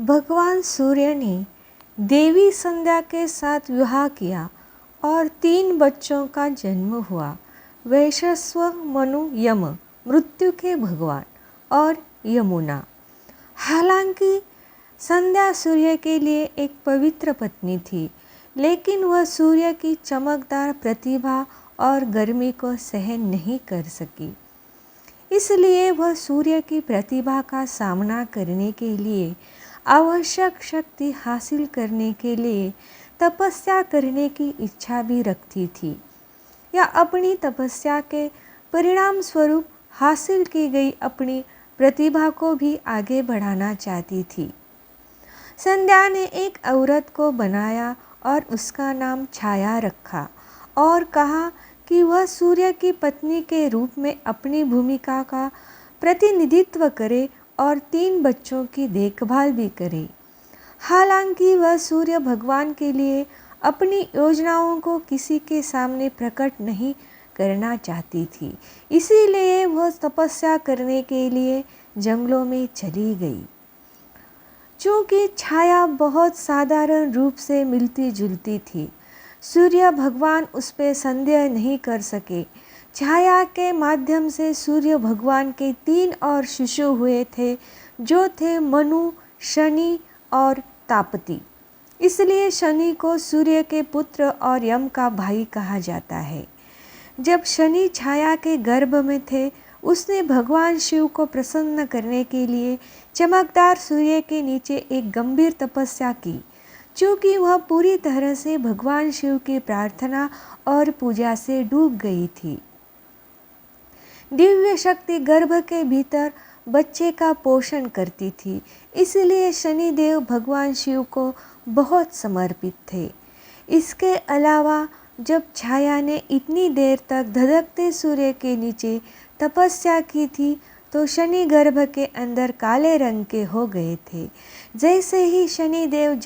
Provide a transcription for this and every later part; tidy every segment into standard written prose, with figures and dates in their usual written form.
भगवान सूर्य ने देवी संध्या के साथ विवाह किया और 3 बच्चों का जन्म हुआ। वैश्रव, मनु, यम, मृत्यु के भगवान और यमुना। हालांकि संध्या सूर्य के लिए एक पवित्र पत्नी थी, लेकिन वह सूर्य की चमकदार प्रतिभा और गर्मी को सहन नहीं कर सकी। इसलिए वह सूर्य की प्रतिभा का सामना करने के लिए, आवश्यक शक्ति हासिल करने के लिए तपस्या करने की इच्छा भी रखती थी, या अपनी तपस्या के परिणाम स्वरूप हासिल की गई अपनी प्रतिभा को भी आगे बढ़ाना चाहती थी। संध्या ने एक औरत को बनाया और उसका नाम छाया रखा और कहा कि वह सूर्य की पत्नी के रूप में अपनी भूमिका का प्रतिनिधित्व करे और 3 बच्चों की देखभाल भी करे। हालांकि वह सूर्य भगवान के लिए अपनी योजनाओं को किसी के सामने प्रकट नहीं करना चाहती थी, इसीलिए वह तपस्या करने के लिए जंगलों में चली गई। चूँकि छाया बहुत साधारण रूप से मिलती जुलती थी, सूर्य भगवान उस पर संदेह नहीं कर सके। छाया के माध्यम से सूर्य भगवान के 3 और शिशु हुए थे, जो थे मनु, शनि और तापति। इसलिए शनि को सूर्य के पुत्र और यम का भाई कहा जाता है। जब शनि छाया के गर्भ में थे, उसने भगवान शिव को प्रसन्न करने के लिए चमकदार सूर्य के नीचे एक गंभीर तपस्या की। चूँकि वह पूरी तरह से भगवान शिव की प्रार्थना और पूजा से डूब गई थी। दिव्य शक्ति गर्भ के भीतर बच्चे का पोषण करती थी, इसलिए शनिदेव भगवान शिव को बहुत समर्पित थे। इसके अलावा जब छाया ने इतनी देर तक धधकते सूर्य के नीचे तपस्या की थी, तो शनि गर्भ के अंदर काले रंग के हो गए थे। जैसे ही शनिदेव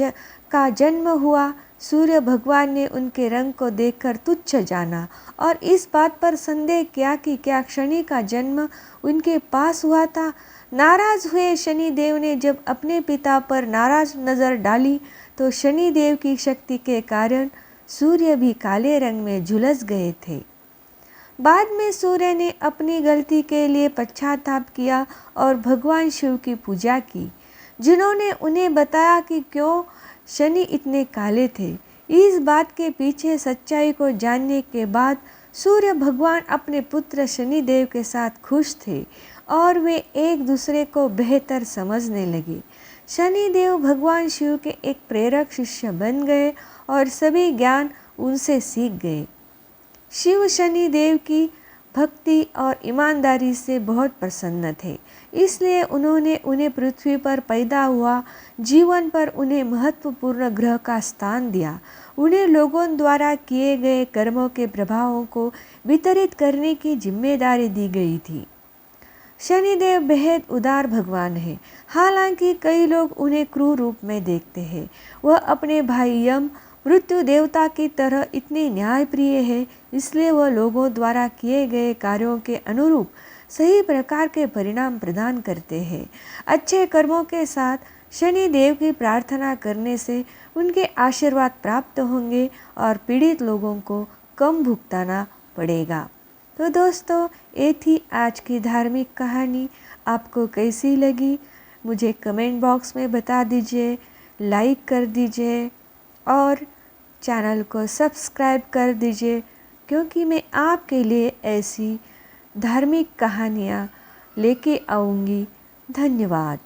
का जन्म हुआ, सूर्य भगवान ने उनके रंग को देखकर तुच्छ जाना और इस बात पर संदेह किया कि क्या शनि का जन्म उनके पास हुआ था। नाराज हुए शनिदेव ने जब अपने पिता पर नाराज नज़र डाली, तो शनिदेव की शक्ति के कारण सूर्य भी काले रंग में झुलस गए थे। बाद में सूर्य ने अपनी गलती के लिए पश्चाताप किया और भगवान शिव की पूजा की, जिन्होंने उन्हें बताया कि क्यों शनि इतने काले थे। इस बात के पीछे सच्चाई को जानने के बाद सूर्य भगवान अपने पुत्र शनिदेव के साथ खुश थे और वे एक दूसरे को बेहतर समझने लगे। शनिदेव भगवान शिव के एक प्रेरक शिष्य बन गए और सभी ज्ञान उनसे सीख गए। शिव शनिदेव की भक्ति और ईमानदारी से बहुत प्रसन्न थे, इसलिए उन्होंने उन्हें पृथ्वी पर पैदा हुआ जीवन पर उन्हें महत्वपूर्ण ग्रह का स्थान दिया। उन्हें लोगों द्वारा किए गए कर्मों के प्रभावों को वितरित करने की जिम्मेदारी दी गई थी। शनिदेव बेहद उदार भगवान है। हालांकि कई लोग उन्हें क्रूर रूप में देखते हैं। वह अपने भाई यम, मृत्यु देवता की तरह इतने न्यायप्रिय है, इसलिए वह लोगों द्वारा किए गए कार्यों के अनुरूप सही प्रकार के परिणाम प्रदान करते हैं। अच्छे कर्मों के साथ शनिदेव की प्रार्थना करने से उनके आशीर्वाद प्राप्त होंगे और पीड़ित लोगों को कम भुगताना पड़ेगा। तो दोस्तों, ये थी आज की धार्मिक कहानी। आपको कैसी लगी मुझे कमेंट बॉक्स में बता दीजिए, लाइक कर दीजिए और चैनल को सब्सक्राइब कर दीजिए, क्योंकि मैं आपके लिए ऐसी धार्मिक कहानियाँ लेके आऊँगी। धन्यवाद।